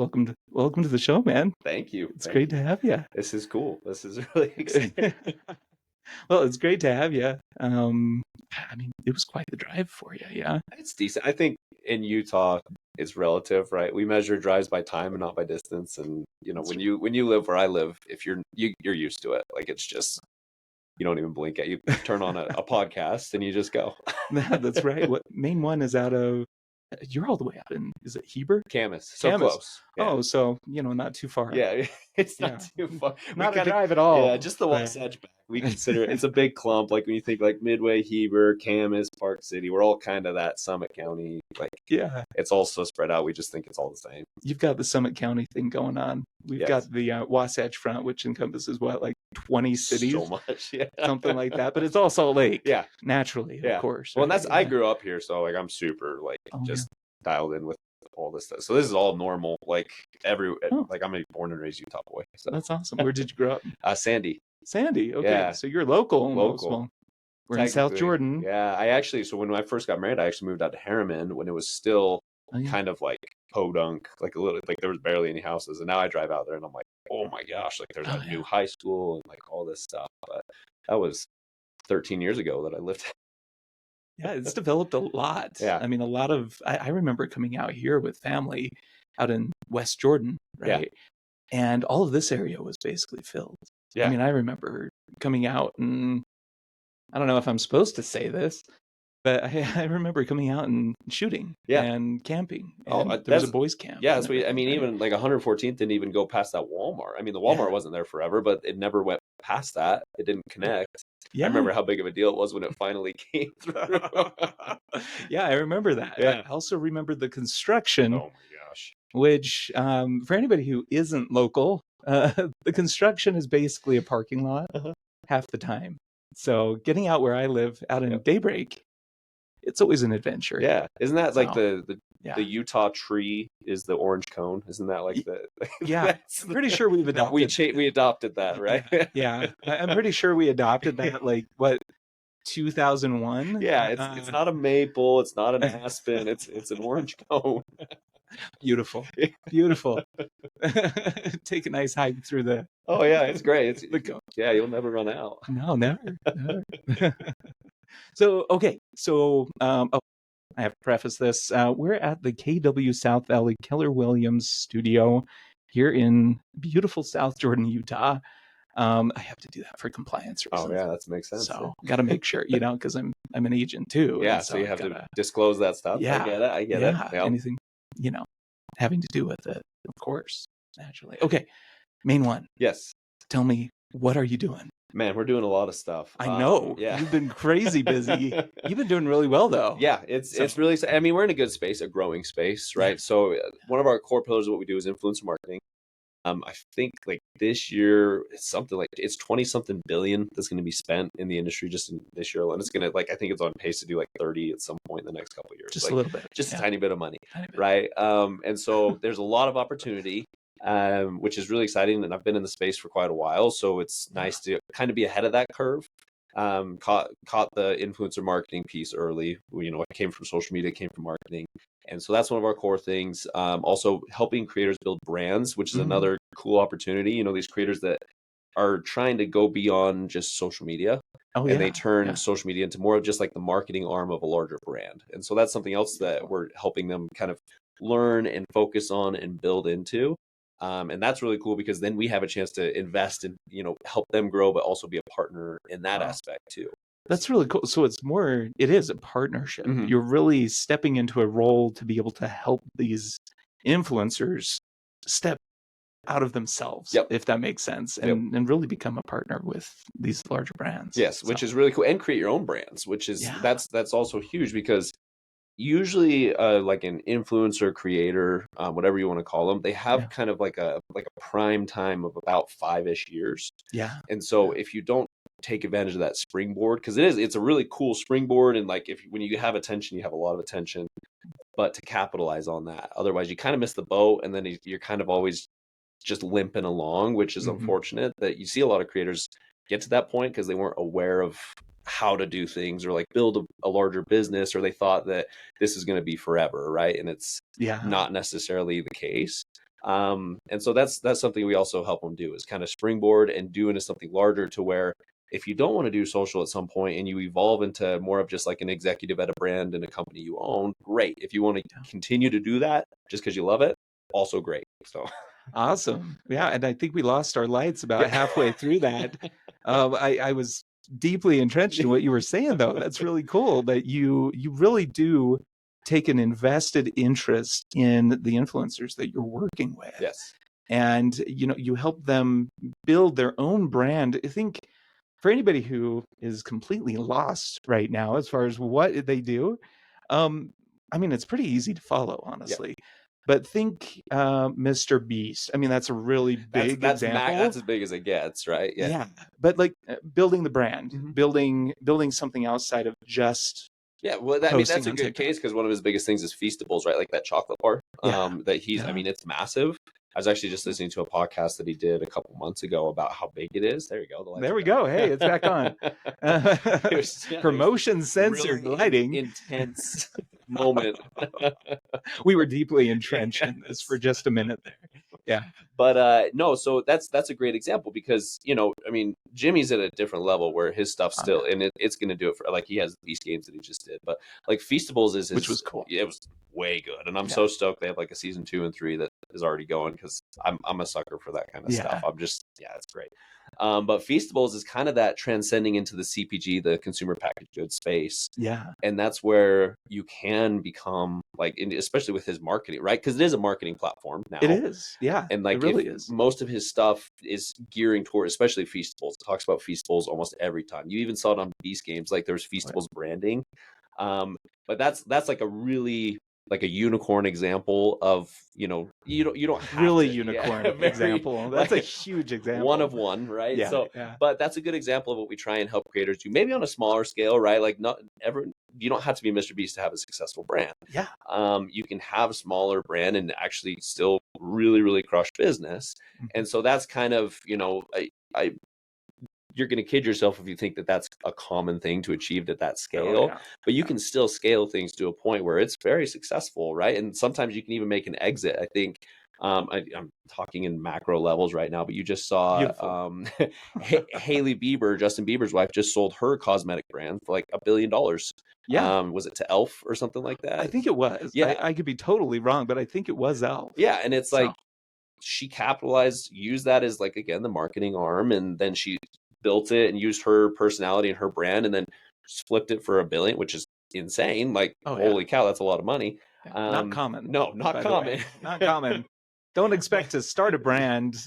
welcome to the show, man. Thank you. It's Thank great you. to have you. This is cool. This is really exciting. Well, it's great to have you. I mean, it was quite the drive for you, yeah. It's decent. I think in Utah, it's relative, right? We measure drives by time and not by distance. And when you live where I live, if you're used to it. Like it's just you don't even blink at you turn on a podcast and you just go. That's right. What main one is out of? You're all the way out in. Is it Heber? Camas, so Camas. close. Yeah. Oh, so not too far. Yeah, it's not Yeah. too far. Not a drive at all. Yeah, just the Wasatch back. We consider it's a big clump. Like when you think like Midway, Heber, Camas, Park City, we're all kind of that Summit County. Like Yeah. it's also spread out. We just think it's all the same. You've got the Summit County thing going on. We've got the Wasatch Front, which encompasses what, like 20 cities? So much, yeah. Something like that. But it's all Salt Lake. Yeah. Naturally, of course. Well, and that's I grew up here, so like I'm super like dialed in with all this stuff. So this is all normal. Like like I'm a born and raised Utah boy. So that's awesome. Where did you grow up? Sandy. Sandy. Okay. Yeah. So you're local. Local. We're in South Jordan. Yeah. So when I first got married, I actually moved out to Harriman when it was still kind of like podunk, like a little, like there was barely any houses. And now I drive out there and I'm like, oh my gosh, like there's a new high school and like all this stuff. But that was 13 years ago that I lived. Yeah, it's developed a lot. Yeah. I mean, a lot of, I remember coming out here with family out in West Jordan, right? Yeah. And all of this area was basically filled. Yeah. I mean, I remember coming out and I don't know if I'm supposed to say this, but I remember coming out and shooting and camping. And there was a boys camp. Yeah, even like 114th didn't even go past that Walmart. I mean, the Walmart wasn't there forever, but it never went past that. It didn't connect. Yeah. I remember how big of a deal it was when it finally came through. Yeah, I remember that. Yeah. I also remember the construction. Oh my gosh. Which, for anybody who isn't local, the construction is basically a parking lot half the time. So getting out where I live, out in Daybreak, it's always an adventure. Yeah. Isn't that like the Utah tree is the orange cone? Isn't that like the... Yeah. I'm pretty sure we've adopted... We adopted that, right? Yeah. I'm pretty sure we adopted that, like, what, 2001? Yeah. It's not a maple. It's not an aspen. It's an orange cone. Beautiful. Take a nice hike through the... Oh, yeah. It's great. Yeah, you'll never run out. No, never. So, okay. So, I have to preface this. We're at the KW South Valley Keller Williams studio here in beautiful South Jordan, Utah. I have to do that for compliance reasons. Oh, yeah, that makes sense. So, got to make sure, because I'm an agent too. Yeah, so you have to disclose that stuff. Yeah, I get it. Yeah, anything, having to do with it, of course, naturally. Okay, main one. Yes. Tell me, what are you doing? Man, we're doing a lot of stuff. I know. Yeah. You've been crazy busy. You've been doing really well, though. Yeah, it's really, I mean, we're in a good space, a growing space, right? Yeah. So one of our core pillars of what we do is influencer marketing. I think like this year, it's something like it's 20 something billion that's going to be spent in the industry just in this year alone. It's going to I think it's on pace to do like 30 at some point in the next couple of years. Just a little bit. Just a tiny bit of money. Right. And so there's a lot of opportunity. Which is really exciting, and I've been in the space for quite a while, so it's nice to kind of be ahead of that curve. Caught the influencer marketing piece early. I came from social media, came from marketing, and so that's one of our core things. Also helping creators build brands, which is another cool opportunity. These creators that are trying to go beyond just social media, and they turn social media into more of just like the marketing arm of a larger brand. And so that's something else that we're helping them kind of learn and focus on and build into. And that's really cool because then we have a chance to invest and, help them grow, but also be a partner in that aspect too. That's really cool. So it is a partnership. Mm-hmm. You're really stepping into a role to be able to help these influencers step out of themselves, if that makes sense, and really become a partner with these larger brands. Yes, which is really cool. And create your own brands, which is, that's also huge because usually like an influencer creator, whatever you want to call them, they have kind of like a prime time of about 5-ish years. Yeah. And so if you don't take advantage of that springboard, because it's a really cool springboard, and like when you have attention, you have a lot of attention, but to capitalize on that, otherwise you kind of miss the boat, and then you're kind of always just limping along, which is unfortunate. That you see a lot of creators get to that point because they weren't aware of how to do things, or like build a larger business, or they thought that this is going to be forever, right? And it's not necessarily the case. And so that's something we also help them do, is kind of springboard and do into something larger, to where if you don't want to do social at some point and you evolve into more of just like an executive at a brand and a company you own, great. If you want to continue to do that just because you love it, also great. So awesome. Yeah. And I think we lost our lights about halfway through that. I was deeply entrenched in what you were saying, though. That's really cool that you really do take an invested interest in the influencers that you're working with. Yes. And, you help them build their own brand. I think for anybody who is completely lost right now as far as what they do, I mean, it's pretty easy to follow, honestly. Yeah. But think Mr. Beast. I mean, that's a really big example. That's as big as it gets, right? Yeah. But like building the brand, building something outside of just well, I mean, that's a good case, because one of his biggest things is Feastables, right? Like that chocolate bar that he's, I mean, it's massive. I was actually just listening to a podcast that he did a couple months ago about how big it is. There we go. There we go. Hey, it's back on. Promotion censored really lighting. Intense moment. We were deeply entrenched in this for just a minute there. Yeah. But no, so that's a great example, because, I mean, Jimmy's at a different level where his stuff still, and it's going to do it for, like, he has these games that he just did, but like Feastables is which was cool. It was way good. And I'm so stoked they have like a season 2 and 3 that is already going, because I'm a sucker for that kind of stuff. I'm just, it's great. But Feastables is kind of that transcending into the CPG, the consumer packaged goods space. Yeah. And that's where you can become like, especially with his marketing, right? Because it is a marketing platform now. It is. Yeah. And like, it really is. Most of his stuff is gearing toward, especially Feastables. It talks about Feastables almost every time. You even saw it on Beast Games. Like, there's Feastables branding. But that's like a really, like a unicorn example of, you don't have really unicorn example. That's like a huge example. One of one, right? Yeah, so, but that's a good example of what we try and help creators do, maybe on a smaller scale, right? Like, you don't have to be Mr. Beast to have a successful brand. Yeah. You can have a smaller brand and actually still really, really crush business. And so that's kind of, you're going to kid yourself if you think that that's a common thing to achieve at that scale, but you can still scale things to a point where it's very successful, right? And sometimes you can even make an exit. I think I'm talking in macro levels right now, but you just saw Hailey Bieber, Justin Bieber's wife, just sold her cosmetic brand for like $1 billion. Yeah. Was it to Elf or something like that? I think it was. Yeah. I could be totally wrong, but I think it was Elf. Yeah. And it's like, she capitalized, used that as like, again, the marketing arm. And then she built it and used her personality and her brand, and then just flipped it for $1 billion, which is insane. Like, holy cow, that's a lot of money. Not common. No, not common. Not common. Don't expect to start a brand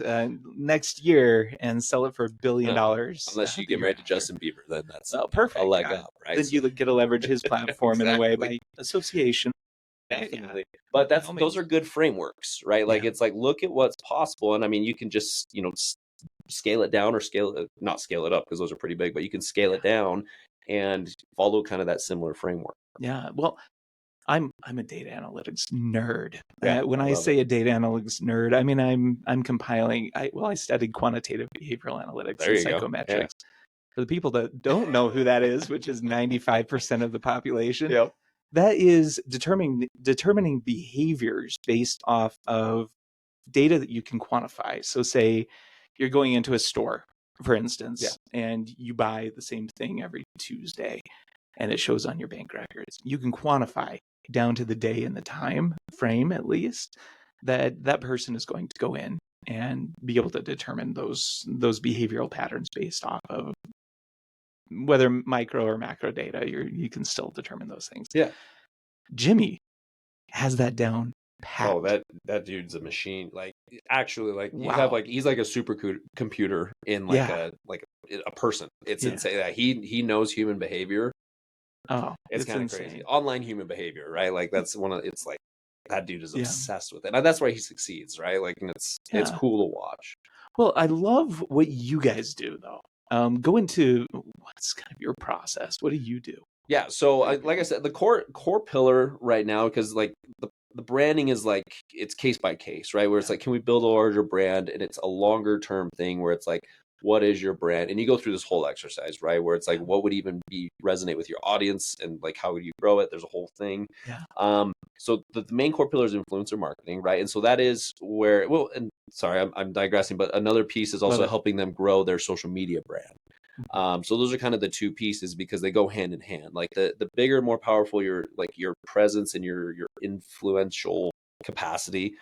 next year and sell it for $1 billion. Unless you get married to Justin Bieber, then that's perfect. A leg up, right? Then you get to leverage his platform in a way by association. Definitely. But those are good frameworks, right? Like, it's like, look at what's possible. And I mean, you can just, scale it down, or not scale it up, because those are pretty big, but you can scale it down and follow kind of that similar framework. Yeah. Well, I'm a data analytics nerd. When I say a data analytics nerd, I mean, I'm compiling, I studied quantitative behavioral analytics and psychometrics. Yeah. For the people that don't know who that is, which is 95% of the population, that is determining behaviors based off of data that you can quantify. So say you're going into a store, for instance, and you buy the same thing every Tuesday, and it shows on your bank records. You can quantify down to the day and the time frame, at least, that person is going to go in and be able to determine those behavioral patterns based off of whether micro or macro data. You can still determine those things. Yeah. Jimmy has that down pat. Oh, that dude's a machine. Like, actually, like, you have like, he's like a supercomputer in like a person. It's insane that he knows human behavior. Oh, it's kind of crazy. Online human behavior, right? Like, that's it's like, that dude is obsessed with it. And that's why he succeeds, right? Like, and it's cool to watch. Well, I love what you guys do, though. Go into what's kind of your process. What do you do? Yeah. So like I said, the core pillar right now, because like the branding is like, it's case by case, right? Where it's like, can we build a larger brand? And it's a longer term thing where it's like, what is your brand? And you go through this whole exercise, right? Where it's like, what would even resonate with your audience, and like, how would you grow it? There's a whole thing. So the main core pillar is influencer marketing, right? And so that is where, well, and sorry, I'm digressing, but another piece is also helping them grow their social media brand. So those are kind of the two pieces, because they go hand in hand. Like the bigger, more powerful your presence and your influential capacity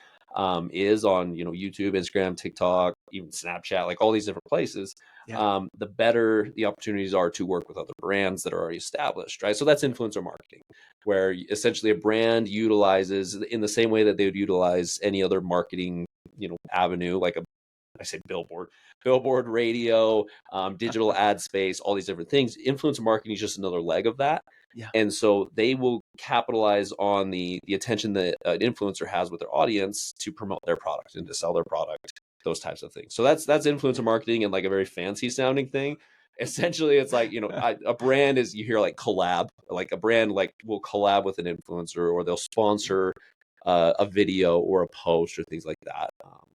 is on, YouTube, Instagram, TikTok, even Snapchat, like all these different places, the better the opportunities are to work with other brands that are already established, right? So that's influencer marketing, where essentially a brand utilizes, in the same way that they would utilize any other marketing, avenue, like I say billboard, radio, digital ad space, all these different things. Influencer marketing is just another leg of that. And so they will capitalize on the attention that an influencer has with their audience to promote their product and to sell their product, those types of things. So that's influencer marketing, and like a very fancy sounding thing. Essentially, it's like, a brand is, you hear like collab, like a brand like will collab with an influencer, or they'll sponsor a video or a post or things like that.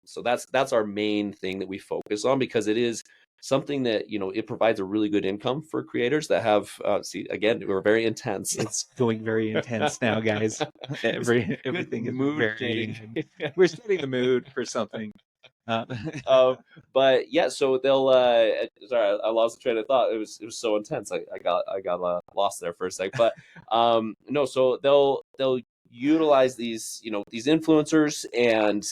So that's our main thing that we focus on, because it is something that, it provides a really good income for creators that have, see, again, we're very intense. It's going very intense now, guys. Everything is very, we're setting the mood for something. But yeah, so they'll, sorry, I lost the train of thought. It was so intense. I got lost there for a sec, but, no, so they'll utilize these, these influencers, and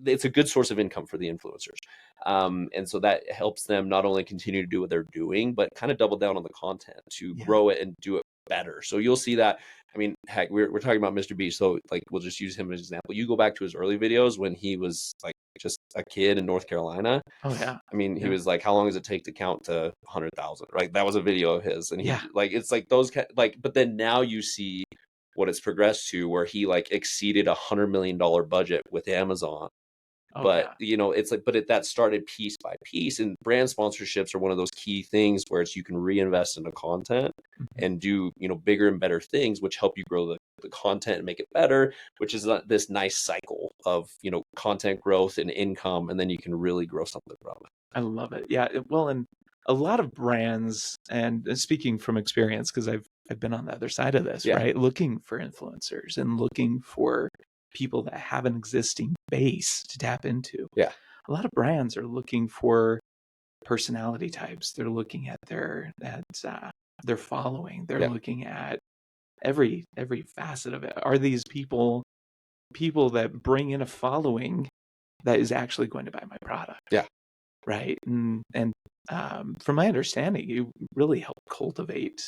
it's a good source of income for the influencers. And so that helps them not only continue to do what they're doing, but kind of double down on the content to grow it and do it better. So you'll see that. I mean, heck, we're talking about Mr. Beast, so like we'll just use him as an example. You go back to his early videos when he was like just a kid in North Carolina. Oh yeah. I mean, he was like, how long does it take to count to 100,000? Right? That was a video of his, and he like, it's like those like. But then now you see what it's progressed to, where he like exceeded $100 million budget with Amazon. But it's like, that started piece by piece, and brand sponsorships are one of those key things where you can reinvest into content and do, bigger and better things, which help you grow the content and make it better, which is this nice cycle of, content growth and income. And then you can really grow something from it. I love it. Yeah. Well, and a lot of brands, and speaking from experience, because I've been on the other side of this, right? Looking for influencers and looking for people that have an existing base to tap into. A lot of brands are looking for personality types. They're looking at their following. They're looking at every facet of it. Are these people that bring in a following that is actually going to buy my product? Right. And from my understanding, you really help cultivate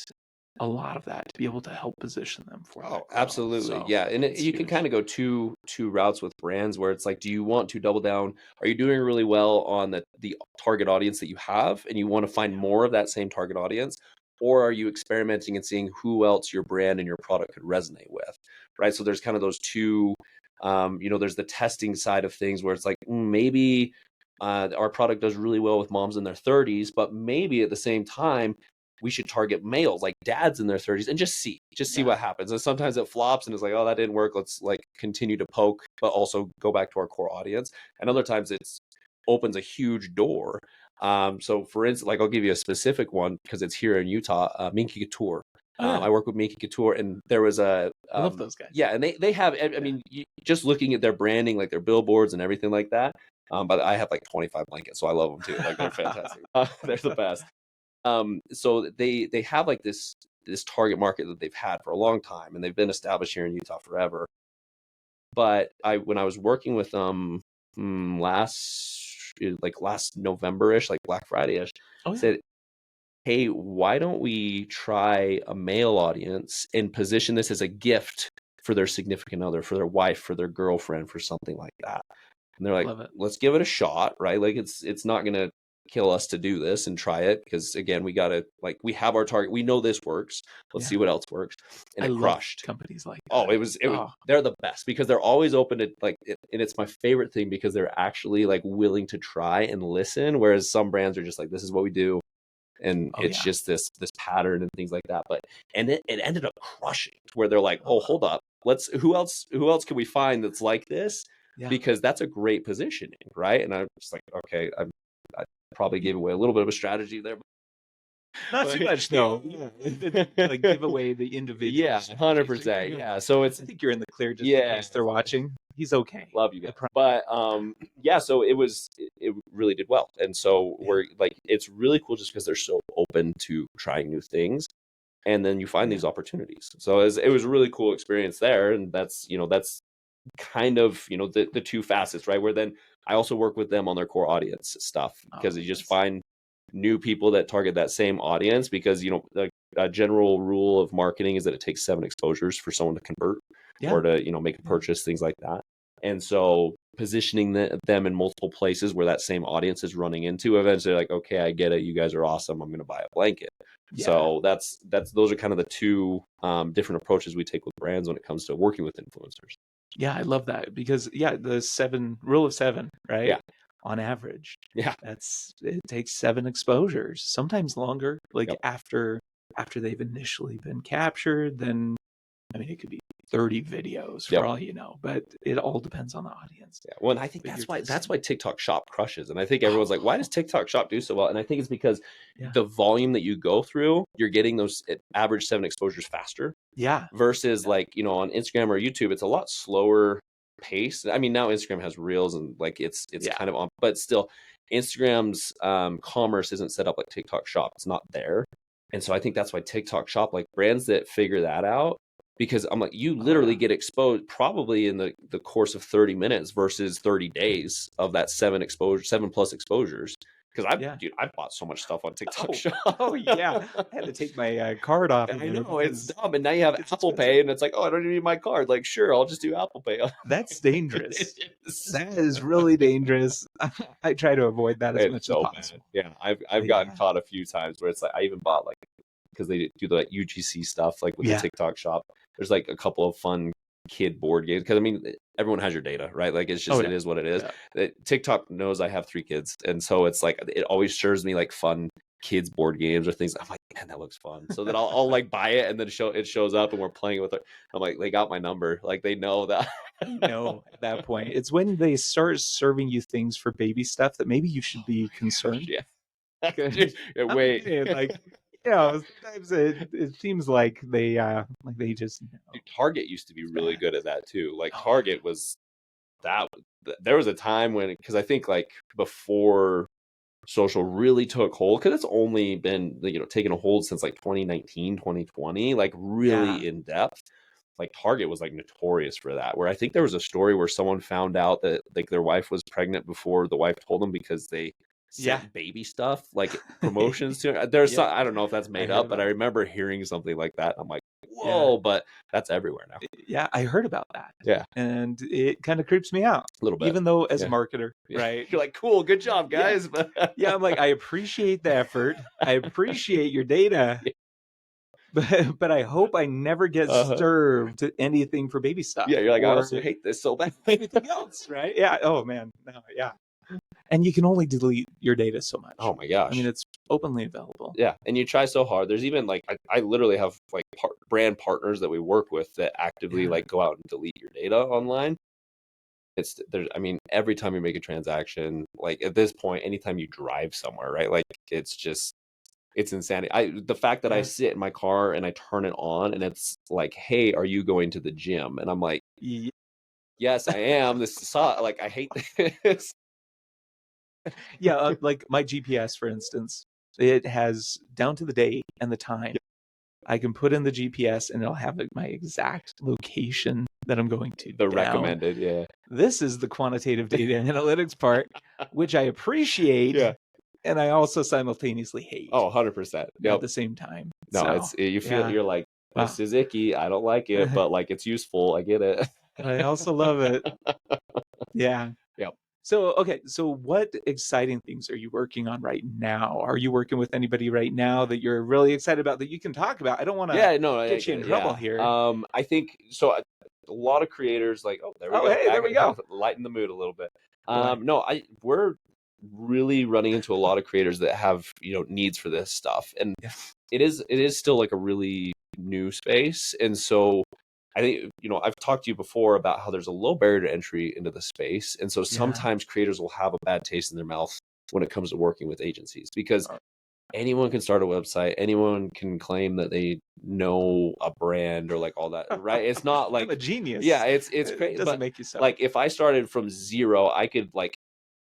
a lot of that to be able to help position them for that. Absolutely. So, and you can kind of go two routes with brands, where it's like, do you want to double down? Are you doing really well on the target audience that you have, and you want to find more of that same target audience? Or are you experimenting and seeing who else your brand and your product could resonate with, right? So there's kind of those two, there's the testing side of things, where it's like, maybe our product does really well with moms in their 30s, but maybe at the same time, we should target males, like dads in their 30s, and just see what happens. And sometimes it flops and it's like, oh, that didn't work. Let's like continue to poke, but also go back to our core audience. And other times it's opens a huge door. So for instance, like I'll give you a specific one because it's here in Utah, Minky Couture. I work with Minky Couture, and there was I love those guys. Yeah, and they have, I mean, just looking at their branding, like their billboards and everything like that. But I have like 25 blankets, so I love them too. Like they're fantastic. They're the best. So they have like this target market that they've had for a long time, and they've been established here in Utah forever. But when I was working with them last November-ish, like Black Friday-ish, said, hey, why don't we try a male audience and position this as a gift for their significant other, for their wife, for their girlfriend, for something like that? And they're like, let's give it a shot, right? Like it's not going to kill us to do this and try it, because again, we got to, like, we have our target, we know this works, let's see what else works. And it crushed. Companies like that. It was they're the best, because they're always open to and it's my favorite thing, because they're actually like willing to try and listen, whereas some brands are just like, this is what we do, and it's just this pattern and things like that. But it ended up crushing, where they're like, oh, hold up, who else can we find that's like this? Because that's a great positioning, right? And I'm just like, okay, probably gave away a little bit of a strategy there. Not too much, though. Like give away the individual. Yeah, 100%. Yeah. So I think you're in the clear just in case they're watching. He's okay. Love you guys. But yeah, so it really did well. And so we're like, it's really cool just because they're so open to trying new things. And then you find these opportunities. So it was a really cool experience there. And that's kind of, the two facets, right? Where then I also work with them on their core audience stuff, because you just find new people that target that same audience, because, a general rule of marketing is that it takes 7 exposures for someone to convert or to, make a purchase, things like that. And so positioning them in multiple places where that same audience is running into, eventually like, okay, I get it. You guys are awesome. I'm going to buy a blanket. Yeah. So those are kind of the two different approaches we take with brands when it comes to working with influencers. Yeah, I love that, because the rule of 7, right? Yeah. On average. Yeah. It takes 7 exposures, sometimes longer, like after they've initially been captured, then it could be 30 videos for all you know, but it all depends on the audience. Yeah. Well, and I think that's why TikTok Shop crushes. And I think everyone's like, why does TikTok Shop do so well? And I think it's because the volume that you go through, you're getting those average 7 exposures faster. Yeah. Versus like, on Instagram or YouTube, it's a lot slower pace. Now Instagram has Reels and like it's kind of on, but still Instagram's commerce isn't set up like TikTok Shop. It's not there. And so I think that's why TikTok Shop, like brands that figure that out, because I'm like, you literally get exposed probably in the course of 30 minutes versus 30 days of that 7 plus exposures. Because I bought so much stuff on TikTok Shop. Oh yeah, I had to take my card off. I know, it's dumb. And now you have Apple Pay, and it's like, oh, I don't even need my card. Like, sure, I'll just do Apple Pay. That's dangerous. That is really dangerous. I try to avoid that as much as possible. Bad. Yeah, I've gotten caught a few times where it's like, I even bought because they do the UGC stuff like with the TikTok Shop. There's like a couple of fun kid board games, because everyone has your data, right? Like it's just it is what it is. TikTok knows I have 3 kids, and so it's like it always shows me like fun kids board games or things. I'm like, man, that looks fun. So then I'll like buy it, and then it shows up and we're playing with it. I'm like, they got my number. Like they know that. At that point, it's when they start serving you things for baby stuff that maybe you should be concerned. Yeah. Wait, like. Sometimes it seems like they just know. Target used to be really good at that too. Like Target was that. There was a time when, because I think like before social really took hold, because it's only been taking a hold since like 2019, 2020, like really in depth. Like Target was like notorious for that. Where I think there was a story where someone found out that like their wife was pregnant before the wife told them, because they sent baby stuff, like promotions to it. There's some, I don't know if that's made up, but I remember hearing something like that. I'm like, whoa, but that's everywhere now. Yeah, I heard about that. Yeah. And it kind of creeps me out a little bit. Even though as a marketer, right? You're like, cool, good job, guys. Yeah, I'm like, I appreciate the effort. I appreciate your data. But I hope I never get served anything for baby stuff. Yeah, you're like, I also hate this so bad. Anything else, right? Yeah. Oh man, no, yeah. And you can only delete your data so much. Oh my gosh. It's openly available. Yeah. And you try so hard. There's even like, I literally have like brand partners that we work with that actively like go out and delete your data online. Every time you make a transaction, like at this point, anytime you drive somewhere, right? Like it's insanity. The fact that I sit in my car and I turn it on and it's like, hey, are you going to the gym? And I'm like, yes, I am. Like, I hate this. Yeah, like my GPS, for instance, it has down to the day and the time. I can put in the GPS and it'll have my exact location that I'm going to. The recommended, yeah. This is the quantitative data analytics part, which I appreciate. Yeah. And I also simultaneously hate. Oh, 100%. At the same time. No, you feel you're like, this is icky. I don't like it, but like it's useful. I get it. I also love it. Yeah. Yep. So, okay. So what exciting things are you working on right now? Are you working with anybody right now that you're really excited about that you can talk about? I don't want to get you in trouble here. I think so. A lot of creators like, there we go. Hey, there we go. Lighten the mood a little bit. We're really running into a lot of creators that have, needs for this stuff. And it is still like a really new space. And so I think, I've talked to you before about how there's a low barrier to entry into the space. And so sometimes creators will have a bad taste in their mouth when it comes to working with agencies, because anyone can start a website, anyone can claim that they know a brand or like all that, right? It's not like I'm a genius. Yeah, it's crazy. It doesn't but make you so. like if I started from zero, I could like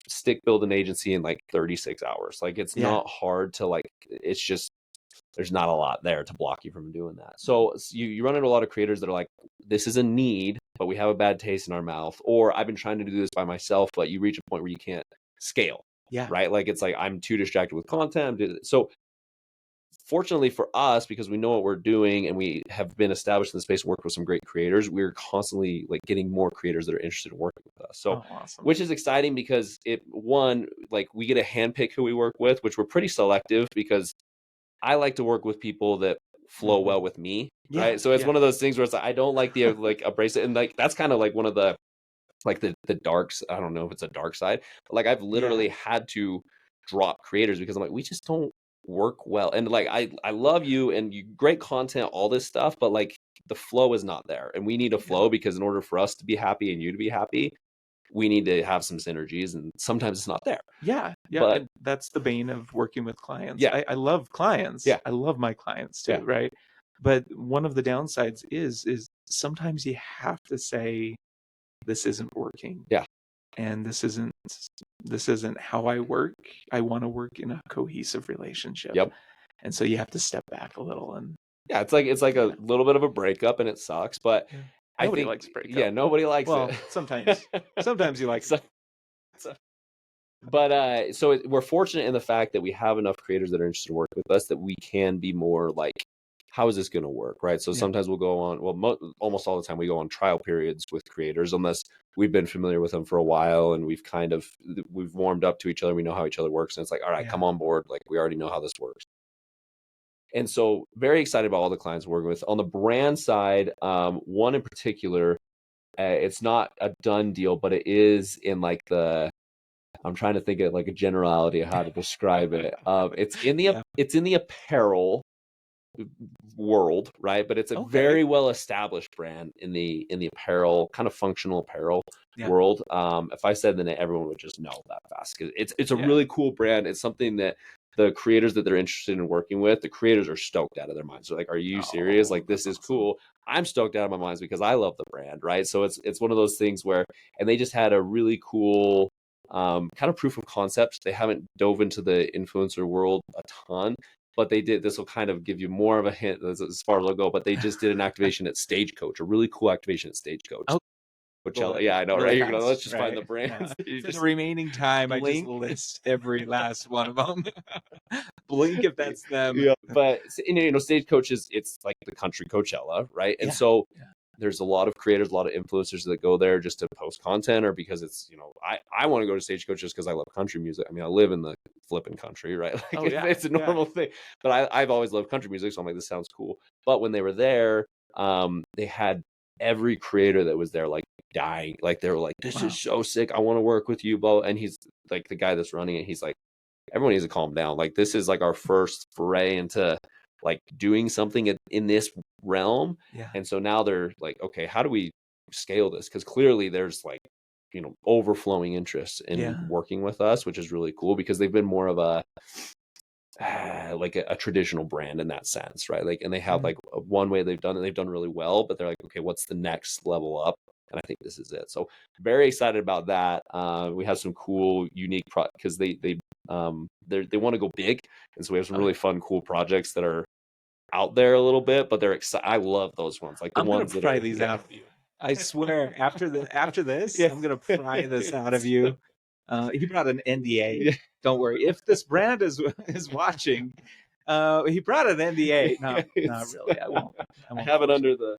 stick build an agency in like 36 hours. Like it's not hard to like, it's just there's not a lot there to block you from doing that. So you run into a lot of creators that are like, this is a need, but we have a bad taste in our mouth, or I've been trying to do this by myself, but you reach a point where you can't scale. Right. Like it's like I'm too distracted with content. So fortunately for us, because we know what we're doing and we have been established in the space and worked with some great creators, we're constantly like getting more creators that are interested in working with us. So awesome. Which is exciting because like we get to handpick who we work with, which we're pretty selective, because I like to work with people that flow well with me. Right. So it's one of those things where it's like, I don't like the like abrasive, and like that's kind of like one of the like the darks. I don't know if it's a dark side, but like I've literally had to drop creators because I'm like, we just don't work well. And like I love you and you great content, all this stuff, but like the flow is not there. And we need a flow because in order for us to be happy and you to be happy, we need to have some synergies, and sometimes it's not there. But and that's the bane of working with clients. I love clients. I love my clients too, right? But one of the downsides is sometimes you have to say, this isn't working. And this isn't how I work. I want to work in a cohesive relationship. And so you have to step back a little. And it's like a little bit of a breakup, and it sucks, but nobody likes breakup. Yeah, nobody likes it. Sometimes you like it. But so we're fortunate in the fact that we have enough creators that are interested in working with us that we can be more like, how is this going to work, right? So sometimes we'll go on, almost all the time we go on trial periods with creators, unless we've been familiar with them for a while and we've warmed up to each other. We know how each other works. And it's like, all right, come on board. Like we already know how this works. And so very excited about all the clients we're working with. On the brand side, one in particular, it's not a done deal, but it is in like I'm trying to think of like a generality of how to describe it. It's in the apparel world, right? But it's a very well established brand in the apparel, kind of functional apparel world. If I said the name, everyone would just know that fast, because it's a really cool brand. It's something that the creators that they're interested in working with, the creators are stoked out of their minds. They're like, are you serious? Like, this is cool. I'm stoked out of my minds because I love the brand, right? So it's one of those things where, and they just had a really cool kind of proof of concept. They haven't dove into the influencer world a ton, but they did. This will kind of give you more of a hint as far as I'll go, but they just did an activation at Stagecoach, a really cool activation at Stagecoach. Coachella. Yeah, I know, really right? You're gonna, let's just find the brands. For the remaining time, blink. I just list every last one of them. Blink if that's them. But Stagecoach it's like the country Coachella, right? And so there's a lot of creators, a lot of influencers that go there just to post content, or because it's, I want to go to Stagecoach just because I love country music. I mean, I live in the flipping country, right? Like it's a normal thing. But I've always loved country music, so I'm like, this sounds cool. But when they were there, they had every creator that was there like dying, like they were like, this is so sick, I want to work with you, Bo. And he's like, the guy that's running it, he's like, everyone needs to calm down. Like, this is like our first foray into like doing something in this realm. And so now they're like, okay, how do we scale this? Because clearly there's like, overflowing interest in working with us, which is really cool, because they've been more of a like a traditional brand in that sense, right? Like, and they have like one way they've done it, they've done really well, but they're like, okay, what's the next level up? And I think this is it. So very excited about that. We have some cool, unique because they want to go big, and so we have some really fun, cool projects that are out there a little bit, but they're excited. I love those ones, like the I'm ones gonna pry these out of you. I swear, after this, I'm gonna pry this out of you. He brought an NDA. Don't worry. If this brand is watching, he brought an NDA. No, not really. I won't I have it under the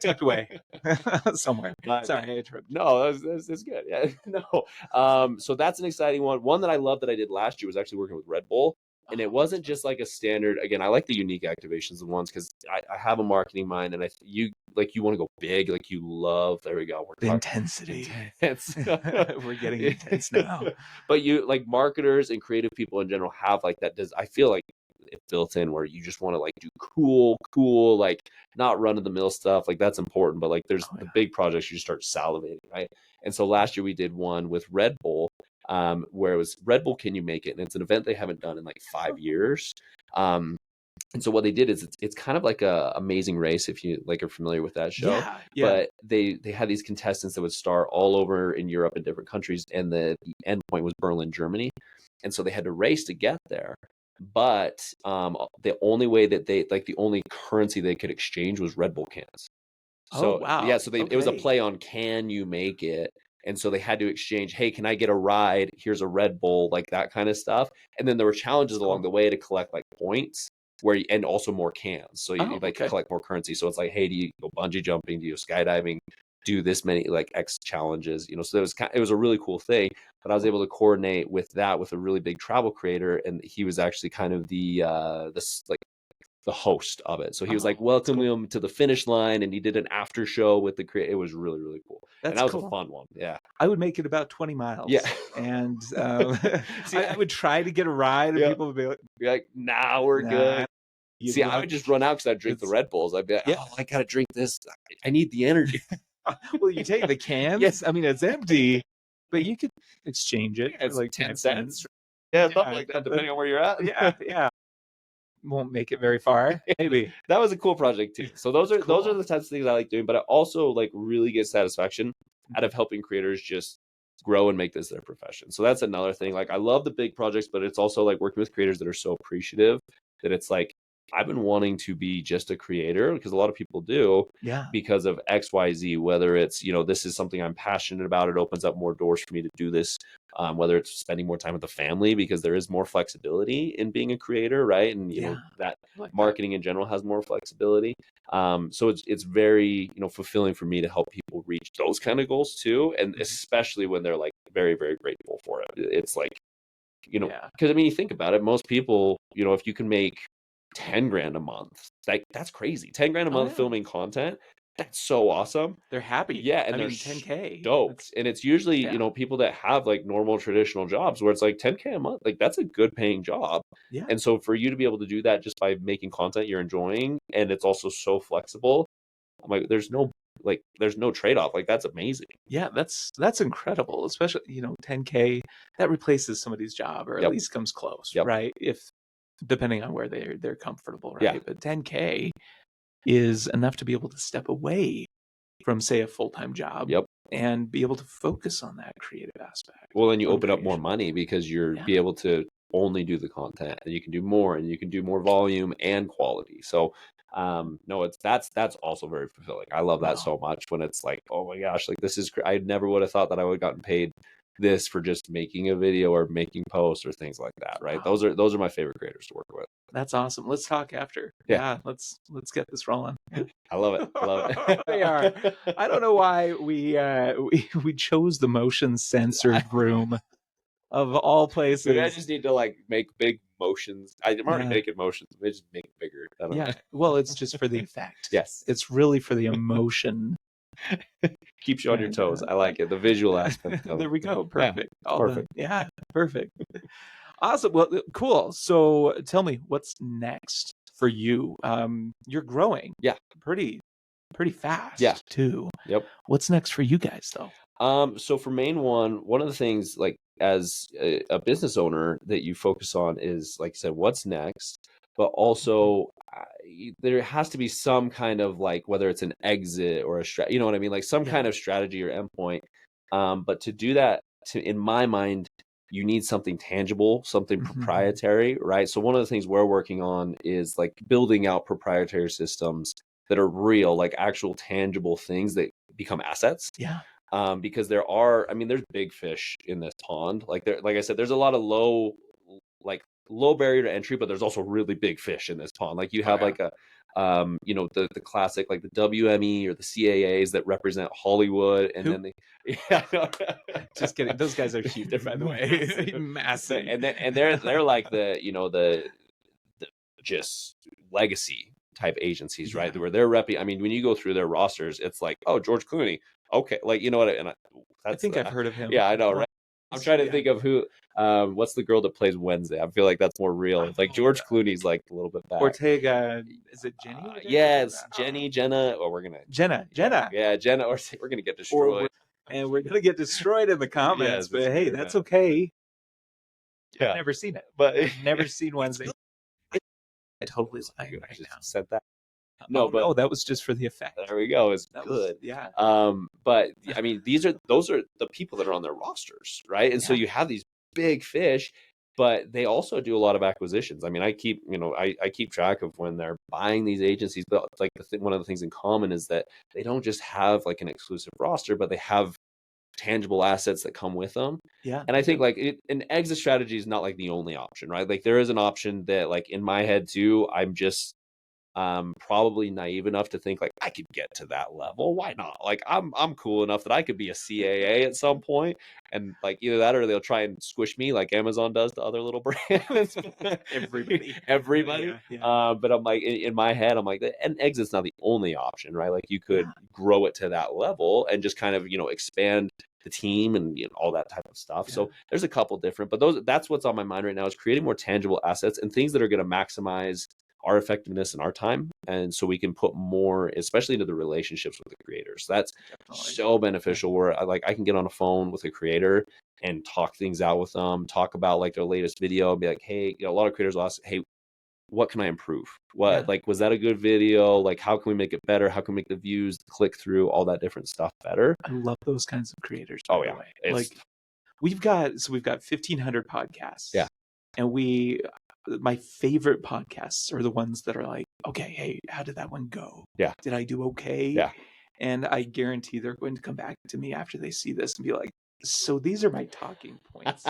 tucked away somewhere. Sorry, I interrupted. No, that's good. Yeah, no. So that's an exciting one. One that I love that I did last year was actually working with Red Bull. And it wasn't just like a standard. Again, I like the unique activations and ones because I have a marketing mind, and you want to go big, like you love. There we go. The intensity. We're getting intense now. But you, like, marketers and creative people in general have like that. I feel like it's built in where you just want to like do cool, like not run of the mill stuff. Like, that's important, but like there's the big projects you start salivating, right? And so last year we did one with Red Bull. where it was Red Bull Can You Make It? And it's an event they haven't done in like 5 years. And so what they did is it's kind of like a Amazing Race, if you like are familiar with that show. Yeah. But they had these contestants that would start all over in Europe in different countries, and the end point was Berlin, Germany. And so they had to race to get there. But the only way that the only currency they could exchange was Red Bull cans. So wow. yeah, so it was a play on Can You Make It? And so they had to exchange, hey, can I get a ride? Here's a Red Bull, like that kind of stuff. And then there were challenges along the way to collect like points and also more cans. So you collect more currency. So it's like, hey, do you go bungee jumping? Do you go skydiving? Do this many like X challenges? So it was a really cool thing. But I was able to coordinate with that with a really big travel creator, and he was actually kind of the host of it. So he was like welcoming him to the finish line, and he did an after show with the creator. It was really, really cool. And that was a fun one. Yeah. I would make it about 20 miles. Yeah. And I would try to get a ride, and people would be like, nah, we're good. I would just run out because I'd drink the Red Bulls. I'd be like, I got to drink this. I need the energy. Well, you take the cans. Yes. I mean, it's empty, but you could exchange it for like 10 cents. Yeah, something like that, depending on where you're at. Yeah. Won't make it very far. Maybe. That was a cool project too. So those are the types of things I like doing, but I also like really get satisfaction out of helping creators just grow and make this their profession. So that's another thing. Like I love the big projects, but it's also like working with creators that are so appreciative that it's like I've been wanting to be just a creator, because a lot of people do, because of XYZ, whether it's, this is something I'm passionate about. It opens up more doors for me to do this. Whether it's spending more time with the family, because there is more flexibility in being a creator, right? And that marketing in general has more flexibility. So it's very fulfilling for me to help people reach those kind of goals too, and especially when they're like very, very grateful for it. It's like because I mean, you think about it, most people, if you can make 10 grand a month, like that's crazy. 10 grand a month filming content. That's so awesome. They're happy. Yeah. And they're 10K. Stoked. And it's usually, people that have like normal traditional jobs where it's like 10K a month, like that's a good paying job. Yeah. And so for you to be able to do that just by making content you're enjoying, and it's also so flexible, I'm like, there's no trade-off. Like that's amazing. Yeah, that's incredible. Especially, 10K, that replaces somebody's job, or at least comes close, right? If depending on where they're comfortable, right? Yeah. But 10K is enough to be able to step away from, say, a full-time job and be able to focus on that creative aspect. Well, then you open up more money because you're be able to only do the content, and you can do more, and you can do more volume and quality. So no, that's also very fulfilling. I love that so much when it's like, oh my gosh, like this is, I never would have thought that I would have gotten paid this for just making a video or making posts or things like that, right? Those are my favorite creators to work with. That's awesome. Let's talk after. Yeah, let's get this rolling. I love it. They are. I don't know why we chose the motion censored room of all places. Maybe I just need to like make big motions. I'm already making motions. Maybe just make it bigger. I don't know. Well, it's just for the effect. Yes, it's really for the emotion. Keeps you on your toes. I like it. The visual aspect. There we go. Perfect. Perfect. Perfect. Awesome. Well, cool. So tell me, what's next for you? You're growing. Yeah. Pretty fast. Yeah. Too. Yep. What's next for you guys though? So for Main one of the things, like as a business owner, that you focus on is, like I said, what's next, but also there has to be some kind of like, whether it's an exit or a you know what I mean? Like some kind of strategy or endpoint. But to do that, in my mind, you need something tangible, something proprietary, right? So one of the things we're working on is like building out proprietary systems that are real, like actual tangible things that become assets. Yeah. Because there's big fish in this pond. Like I said, there's a lot of low barrier to entry, but there's also really big fish in this pond. Like you have the classic, like the WME or the CAAs that represent Hollywood, and then just kidding. Those guys are huge, by the way. Massive. And they're like the just legacy type agencies, right? Where they're repping. I mean, when you go through their rosters, it's like, oh, George Clooney. Okay, like you know what? And I think I've heard of him. Yeah, I know, right? I'm trying to think of who. What's the girl that plays Wednesday? I feel like that's more real. It's like George Clooney's like a little bit back. Ortega, is it Jenny? Yeah, it's Jenna. Or we're gonna Jenna. Yeah, Jenna. Or we're gonna get destroyed. and we're gonna get destroyed in the comments. But hey, that's okay. Yeah, I've never seen it, but I've never seen Wednesday. I totally lying right now. Said that. No, but no, that was just for the effect. There we go. It's that good. Yeah. But I mean, those are the people that are on their rosters, right? And so you have these big fish, but they also do a lot of acquisitions. I mean, I keep track of when they're buying these agencies. But like one of the things in common is that they don't just have like an exclusive roster, but they have tangible assets that come with them. Yeah. And I think like an exit strategy is not like the only option, right? Like there is an option that like in my head too, I'm just probably naive enough to think like I could get to that level. Why not? Like I'm cool enough that I could be a CAA at some point, and like either that or they'll try and squish me like Amazon does to other little brands. Everybody. Yeah. But I'm like in my head, I'm like, and exit's not the only option, right? Like you could grow it to that level and just kind of expand the team and all that type of stuff. So there's a couple different, but that's what's on my mind right now is creating more tangible assets and things that are going to maximize our effectiveness and our time, and so we can put more, especially into the relationships with the creators. That's so beneficial. Where I can get on a phone with a creator and talk things out with them, talk about like their latest video, and be like, hey, a lot of creators will ask, hey, what can I improve? Like, was that a good video? Like, how can we make it better? How can we make the views, the click through, all that different stuff better? I love those kinds of creators. By the way. Like we've got 1,500 podcasts. Yeah. And my favorite podcasts are the ones that are like, okay, hey, how did that one go? Yeah. Did I do okay? Yeah. And I guarantee they're going to come back to me after they see this and be like, so these are my talking points.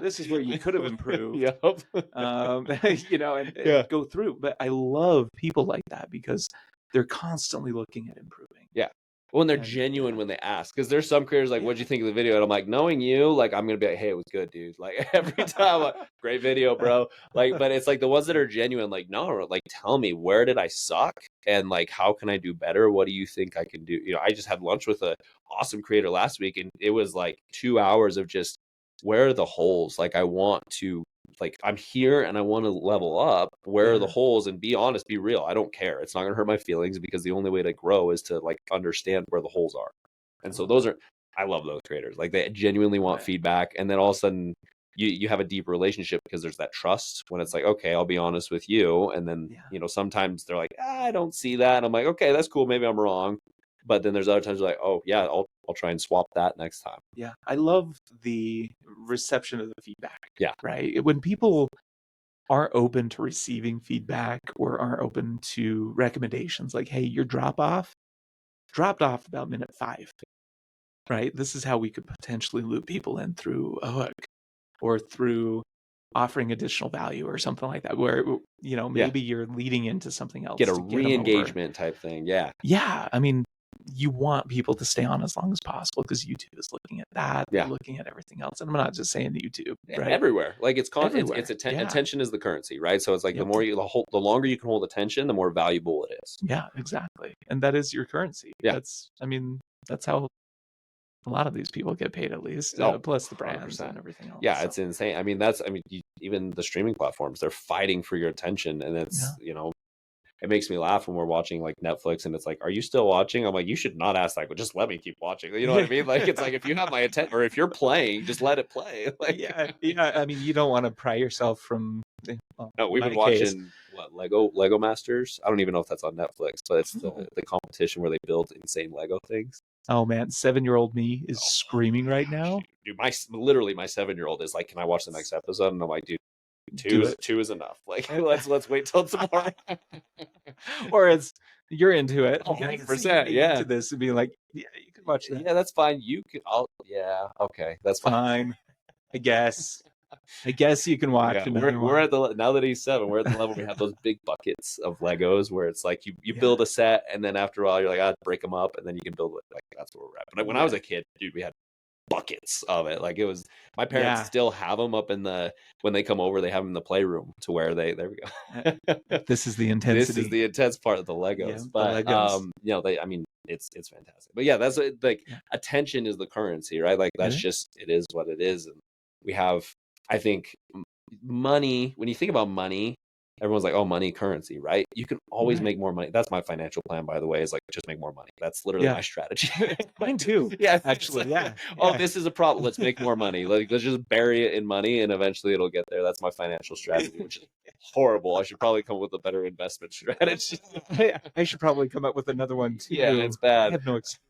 This is where you could have improved. Yep. And go through. But I love people like that because they're constantly looking at improving. Yeah. When they're genuine when they ask, because there's some creators like, what'd you think of the video? And I'm like, knowing you, like, I'm gonna be like, hey, it was good, dude. Like every time, like, great video, bro. Like, but it's like the ones that are genuine, like, no, like, tell me, where did I suck, and like, how can I do better? What do you think I can do? I just had lunch with a awesome creator last week, and it was like 2 hours of just where are the holes? Like, I want to. Like, I'm here and I want to level up. Where are the holes? And be honest, be real. I don't care. It's not going to hurt my feelings because the only way to grow is to like understand where the holes are. And so I love those creators. Like they genuinely want feedback. And then all of a sudden you have a deep relationship because there's that trust when it's like, okay, I'll be honest with you. And then, sometimes they're like, I don't see that. And I'm like, okay, that's cool. Maybe I'm wrong. But then there's other times like, oh yeah, I'll try and swap that next time. Yeah. I love the reception of the feedback. Yeah. Right. When people aren't open to receiving feedback or aren't open to recommendations, like, hey, your dropped off about minute 5. Right. This is how we could potentially loop people in through a hook or through offering additional value or something like that, where, maybe you're leading into something else. Get a re-engagement type thing. Yeah. Yeah. I mean, you want people to stay on as long as possible because YouTube is looking at that. They're looking at everything else. And I'm not just saying YouTube, right? Everywhere. Like it's attention is the currency, right? So it's like the longer you can hold attention, the more valuable it is. Yeah, exactly. And that is your currency. Yeah. That's how a lot of these people get paid, at least, plus the brands 100%. And everything else. Yeah, it's insane. I mean, even the streaming platforms, they're fighting for your attention, and it's it makes me laugh when we're watching like Netflix and it's like, are you still watching? I'm like, you should not ask that, but just let me keep watching. You know what I mean? Like, it's like, if you have my attention or if you're playing, just let it play. Like, yeah. I mean, you don't want to pry yourself from. No, we've been watching Lego Masters. I don't even know if that's on Netflix, but it's the competition where they build insane Lego things. Oh man, 7-year-old me is screaming right now. Dude, my 7-year-old is like, can I watch the next episode? And I'm like, dude, two is enough. Like, let's wait till tomorrow. Or you're into it. 100%. Yeah. Into this and be like, yeah, you can watch that. Yeah, that's fine. You can. Okay, that's fine. I guess you can watch. Yeah, we're at now that he's 7, we're at the level we have those big buckets of Legos where it's like you build a set and then after a while you're like, break them up and then you can build it. Like that's where we're at. But when I was a kid, dude, we had buckets of it. Like it was, my parents still have them up in when they come over, they have them in the playroom to where there we go. This is the intensity. This is the intense part of the Legos. Yeah, but the Legos. It's fantastic. But yeah, that's like attention is the currency, right? Like that's just, it is what it is. And we have, I think, money, when you think about money, everyone's like, oh, money, currency, right? You can always Right. make more money. That's my financial plan, by the way, is like just make more money. That's literally Yeah. my strategy. Mine too. Yeah, Actually. Yeah. oh, Yeah. this is a problem. Let's make more money. Like, let's just bury it in money, and eventually it'll get there. That's my financial strategy, which is horrible. I should probably come up with a better investment strategy. I should probably come up with another one too. Yeah, it's I bad. have no excuse.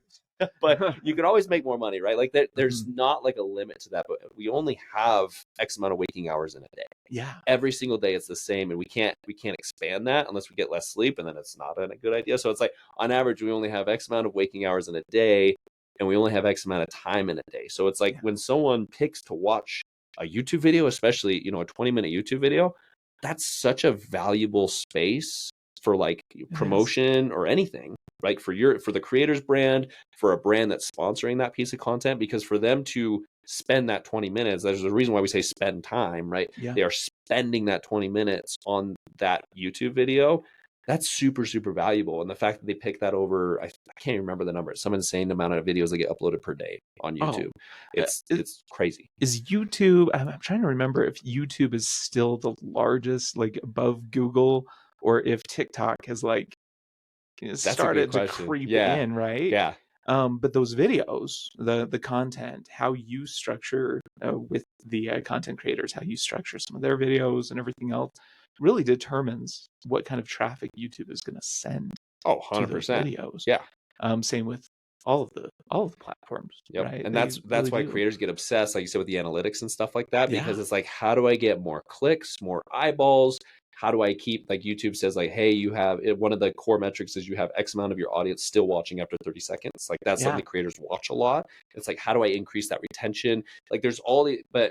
But you can always make more money, right? Like there's not like a limit to that, but we only have X amount of waking hours in a day. Yeah. Every single day it's the same, and we can't expand that unless we get less sleep, and then it's not a good idea. So it's like on average we only have X amount of waking hours in a day, and we only have X amount of time in a day. So it's like when someone picks to watch a YouTube video, especially, a 20-minute YouTube video, that's such a valuable space for like promotion or anything, right? For the creator's brand, for a brand that's sponsoring that piece of content, because for them to spend that 20 minutes, there's a reason why we say spend time, right? Yeah. They are spending that 20 minutes on that YouTube video. That's super, super valuable. And the fact that they pick that over, I can't even remember the number. It's some insane amount of videos that get uploaded per day on YouTube. It's crazy. Is YouTube, I'm trying to remember if YouTube is still the largest, like above Google, or if TikTok has like started to creep in, right? Yeah. But those videos, the content, how you structure with the content creators, how you structure some of their videos and everything else, really determines what kind of traffic YouTube is going to send. 100%. To those videos. Yeah. Same with all of the platforms. Yep. Right? And that's why creators get obsessed, like you said, with the analytics and stuff like that, because it's like, how do I get more clicks, more eyeballs? How do I keep, like YouTube says, like, hey, you have one of the core metrics is you have X amount of your audience still watching after 30 seconds. Like that's something creators watch a lot. It's like, how do I increase that retention? Like there's but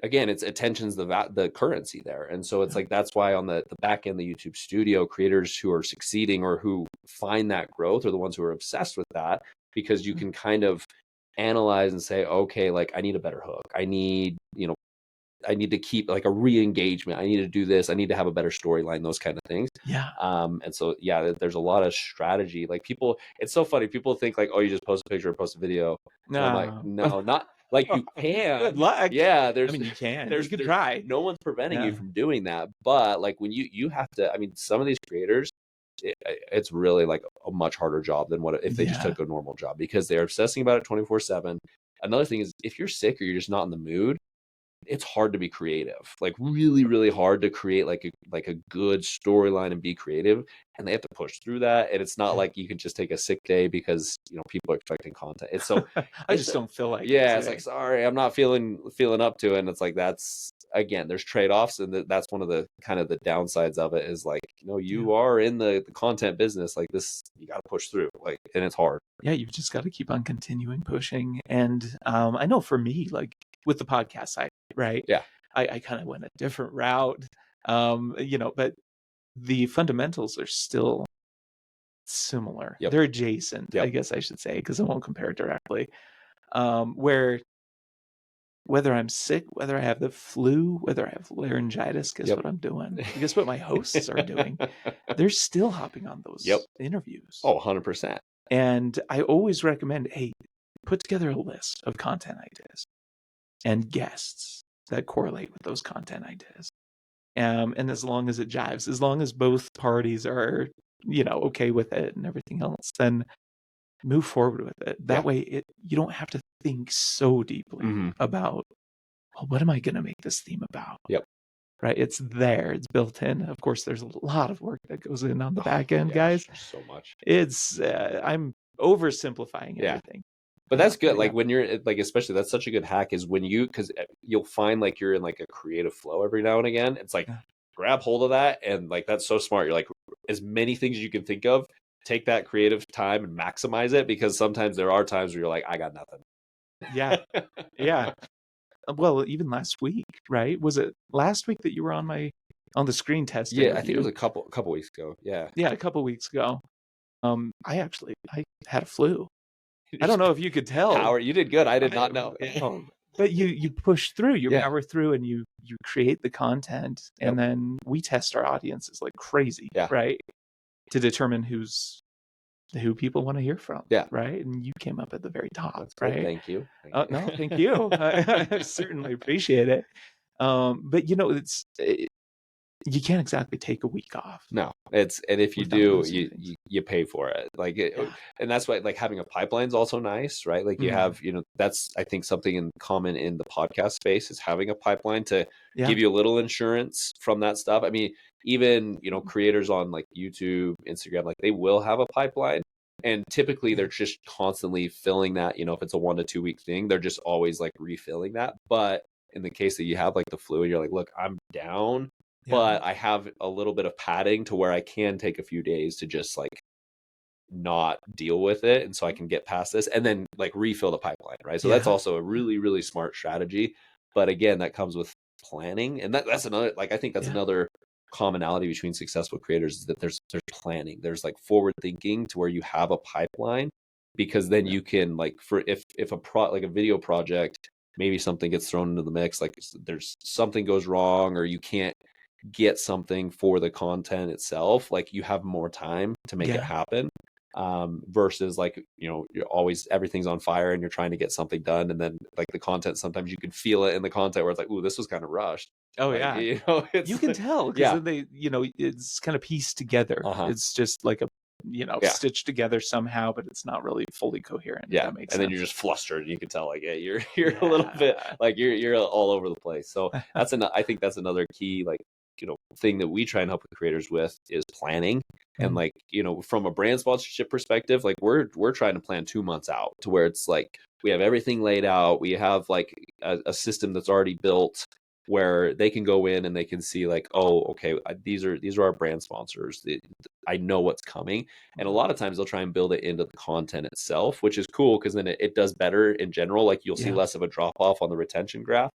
again, it's attention's the currency there. And so it's like, that's why on the back end, the YouTube Studio, creators who are succeeding or who find that growth are the ones who are obsessed with that, because you can kind of analyze and say, okay, like I need a better hook. I need to keep like a re-engagement. I need to do this. I need to have a better storyline, those kind of things. Yeah. And so, there's a lot of strategy. Like it's so funny. People think like, oh, you just post a picture or post a video. No, I'm like, no, not like you can. Good luck. Yeah. you can. You could try. No one's preventing you from doing that. But like when you have to, some of these creators, it's really like a much harder job than what if they just took a normal job, because they're obsessing about it 24/7. Another thing is, if you're sick or you're just not in the mood, it's hard to be creative, like really, really hard to create like a good storyline and be creative. And they have to push through that. And it's not like you can just take a sick day because, people are expecting content. It's so, I just don't feel like it's like, sorry, I'm not feeling up to it. And it's like, that's, again, there's trade-offs. And that's one of the kind of the downsides of it is like, you are in the content business, like this, you got to push through, like, and it's hard. Yeah. You've just got to keep on continuing pushing. And I know for me, like with the podcast side, right? Yeah. I kind of went a different route, but the fundamentals are still similar. Yep. They're adjacent, I guess I should say, because I won't compare directly. Where whether I'm sick, whether I have the flu, whether I have laryngitis, guess what I'm doing? Guess what my hosts are doing? They're still hopping on those interviews. 100%. And I always recommend, hey, put together a list of content ideas and guests that correlate with those content ideas. And as long as it jives, as long as both parties are, okay with it and everything else, then move forward with it. That way you don't have to think so deeply about, well, what am I going to make this theme about? Yep. Right. It's there. It's built in. Of course, there's a lot of work that goes in on the back end, guys. So much. It's, I'm oversimplifying everything. But that's good. Like when you're like, especially that's such a good hack is when because you'll find like you're in like a creative flow every now and again. It's like grab hold of that. And like, that's so smart. You're like, as many things as you can think of, take that creative time and maximize it, because sometimes there are times where you're like, I got nothing. Yeah. Yeah. Well, even last week, right? Was it last week that you were on the screen test? Yeah. I think it was a couple weeks ago. Yeah. Yeah. A couple weeks ago. I had a flu. I don't know if you could tell. Howard, you did good. I did not know. But you push through, you power through, and you create the content, and then we test our audiences like crazy, right? To determine who people want to hear from, right? And you came up at the very top. That's right? Thank you. No, thank you. I certainly appreciate it. But you can't exactly take a week off. No, and if you do, you pay for it. Like, and that's why like having a pipeline is also nice, right? Like you have, that's I think something in common in the podcast space is having a pipeline to give you a little insurance from that stuff. I mean, even creators on like YouTube, Instagram, like they will have a pipeline, and typically they're just constantly filling that. If it's a 1 to 2 week thing, they're just always like refilling that. But in the case that you have like the flu, and you're like, look, I'm down. But I have a little bit of padding to where I can take a few days to just like not deal with it. And so I can get past this and then like refill the pipeline. Right. So that's also a really, really smart strategy. But again, that comes with planning. And that's another, like, I think that's another commonality between successful creators is that there's planning. There's like forward thinking to where you have a pipeline, because then you can like, for if like a video project, maybe something gets thrown into the mix, like there's something goes wrong or you can't get something for the content itself, like you have more time to make it happen, versus like you're always, everything's on fire and you're trying to get something done, and then like the content, sometimes you can feel it in the content where it's like, ooh, this was kind of rushed. You can tell because they it's kind of pieced together. It's just like a stitched together somehow, but it's not really fully coherent. That makes sense. Then you're just flustered, and you can tell like you're a little bit like you're all over the place. So I think that's another key like thing that we try and help with creators with is planning. And like from a brand sponsorship perspective, like we're trying to plan 2 months out to where it's like we have everything laid out, we have like a system that's already built where they can go in and they can see like, oh, okay, these are our brand sponsors. I know what's coming. And a lot of times they'll try and build it into the content itself, which is cool because then it does better in general. Like you'll see less of a drop off on the retention graph.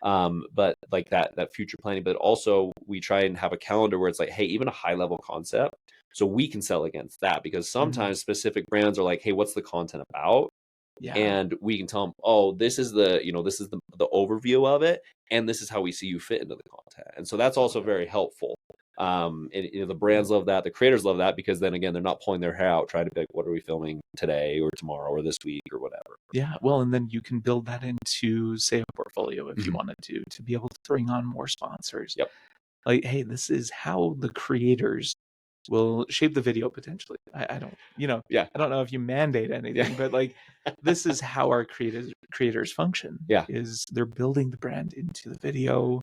But like that future planning, but also we try and have a calendar where it's like, hey, even a high level concept, so we can sell against that, because sometimes specific brands are like, hey, what's the content about? And we can tell them, oh, this is the overview of it, and this is how we see you fit into the content. And so that's also very helpful. And the brands love that, the creators love that, because then again, they're not pulling their hair out trying to be like, what are we filming today or tomorrow or this week or whatever. Well, and then you can build that into, say, a portfolio if you wanted to be able to bring on more sponsors. Like, hey, this is how the creators will shape the video potentially. I don't I don't know if you mandate anything, but like this is how our creators function. Is they're building the brand into the video.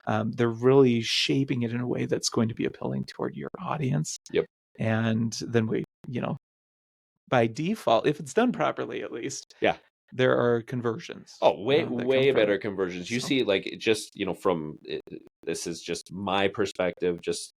They're really shaping it in a way that's going to be appealing toward your audience. And then we, by default, if it's done properly, at least, there are conversions. Oh, way better conversions. You see, like, just, from this is just my perspective, just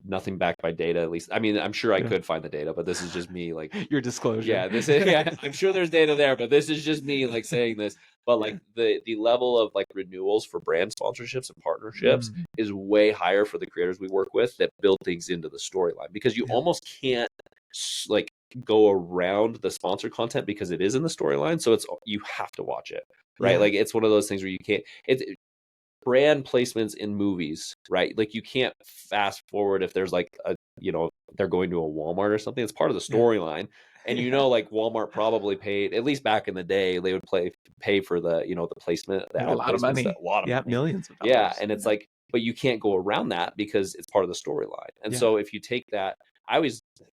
nothing backed by data, at least. I mean, I'm sure I could find the data, but this is just me, like, your disclosure. This is, I'm sure there's data there, but this is just me, like, saying this. But like the level of like renewals for brand sponsorships and partnerships is way higher for the creators we work with that build things into the storyline, because you almost can't like go around the sponsor content because it is in the storyline. So you have to watch it, right? Like it's one of those things where you can't. Brand placements in movies, right? Like you can't fast forward if there's like they're going to a Walmart or something. It's part of the storyline. And like Walmart probably paid, at least back in the day, they would pay for the the placement, a lot of money, millions of dollars. And it's like, but you can't go around that because it's part of the storyline. And so if you take that,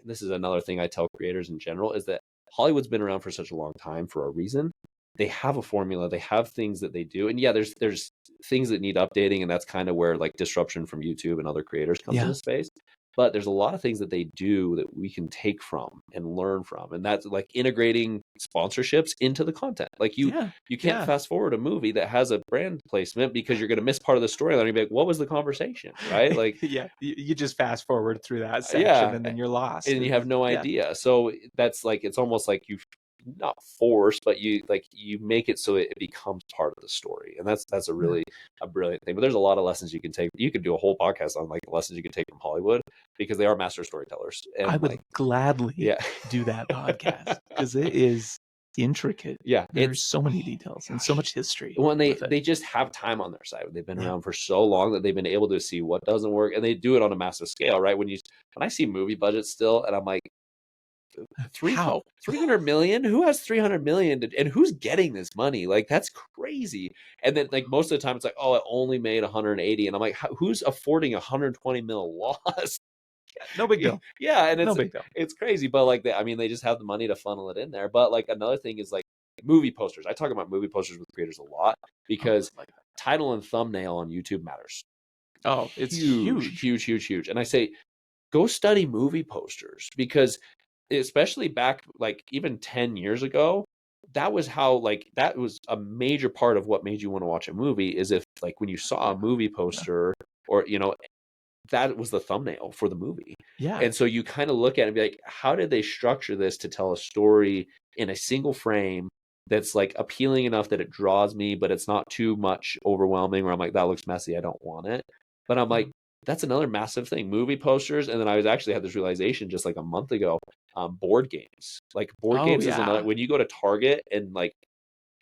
this is another thing I tell creators in general, is that Hollywood's been around for such a long time for a reason. They have a formula, they have things that they do, and there's things that need updating, and that's kind of where like disruption from YouTube and other creators comes into space. But there's a lot of things that they do that we can take from and learn from. And that's like integrating sponsorships into the content. Like you can't fast forward a movie that has a brand placement because you're going to miss part of the storyline. You'll be like, what was the conversation? Right? Like, you just fast forward through that section and then you're lost. And you have no idea. So that's like, it's almost like you've not forced, but you make it so it becomes part of the story. And that's a really a brilliant thing. But there's a lot of lessons you can take. You could do a whole podcast on like lessons you can take from Hollywood, because they are master storytellers. And I would gladly do that podcast, because it is intricate. There's so many details and so much history. When they just have time on their side. They've been around for so long that they've been able to see what doesn't work, and they do it on a massive scale, right? When I see movie budgets still, and I'm like, How? 300 million? Who has 300 million? And who's getting this money? Like, that's crazy. And then, like, most of the time it's like, oh, it only made 180. And I'm like, who's affording 120 mil loss? No big deal. Yeah. And No big deal. it's crazy. But like, I mean, they just have the money to funnel it in there. But like, another thing is like movie posters. I talk about movie posters with creators a lot because title and thumbnail on YouTube matters. Oh, it's huge. And I say, go study movie posters, because especially back like even 10 years ago, that was how, like, that was a major part of what made you want to watch a movie, is if like when you saw a movie poster or, you know, that was the thumbnail for the movie. Yeah. And so you kind of look at it and be like, how did they structure this to tell a story in a single frame that's like appealing enough that it draws me, but it's not too much overwhelming where I'm like, that looks messy, I don't want it. But I'm like, that's another massive thing, movie posters. And then I was actually had this realization just like a month ago, board games. Like board games is another, when you go to Target and like,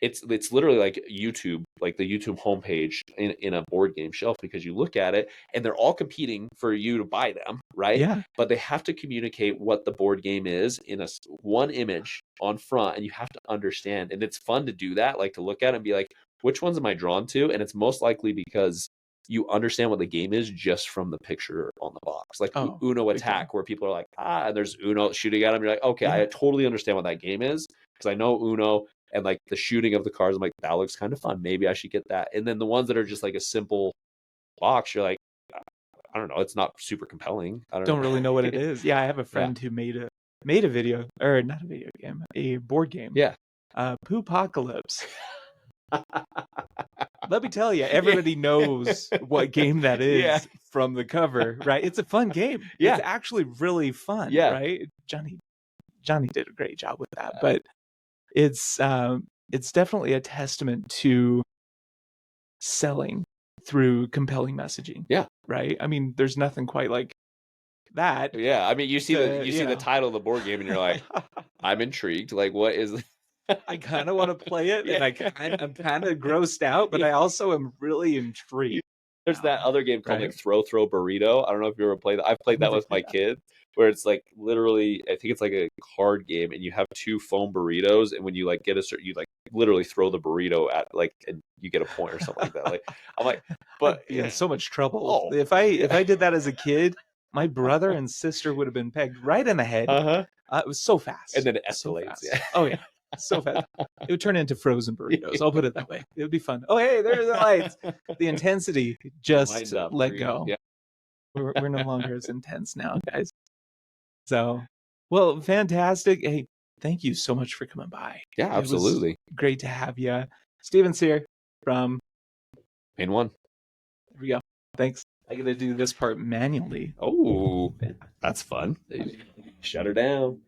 it's literally like YouTube, like the YouTube homepage in a board game shelf, because you look at it and they're all competing for you to buy them, right? Yeah. But they have to communicate what the board game is in a one image on front, and you have to understand. And it's fun to do that, like to look at it and be like, which ones am I drawn to? And it's most likely because you understand what the game is just from the picture on the box, like Uno Attack, where people are like, and there's Uno shooting at them. You're like, okay, I totally understand what that game is because I know Uno. And like the shooting of the cards, I'm like, that looks kind of fun. Maybe I should get that. And then the ones that are just like a simple box, you're like, I don't know, it's not super compelling. I don't really know what it is. Yeah, I have a friend who made a video, or not a video game, a board game. Yeah. Poopocalypse. Let me tell you, everybody knows what game that is from the cover, right? It's a fun game. Yeah. It's actually really fun, right? Johnny did a great job with that, but it's definitely a testament to selling through compelling messaging. Yeah. Right? I mean, there's nothing quite like that. Yeah. I mean, you see the title of the board game and you're like, I'm intrigued. Like, what is I kind of want to play it, and I'm kind of grossed out, but I also am really intrigued. There's that other game called like Throw Burrito. I don't know if you ever played that. I've played that with my kids, where it's like literally, I think it's like a card game, and you have 2 foam burritos, and when you like get you like literally throw the burrito at like, and you get a point or something like that. Like, I'm like, but so much trouble. If I did that as a kid, my brother and sister would have been pegged right in the head. It was so fast, and then it escalates. Oh yeah. So fast. It would turn into frozen burritos. I'll put it that way. It would be fun. Oh, hey, there's the lights. The intensity just let go. Yeah. We're no longer as intense now, guys. So, well, fantastic. Hey, thank you so much for coming by. Yeah, absolutely. It was great to have you. Steven's here from Main One. There we go. Thanks. I got to do this part manually. Oh, that's fun. Shut her down.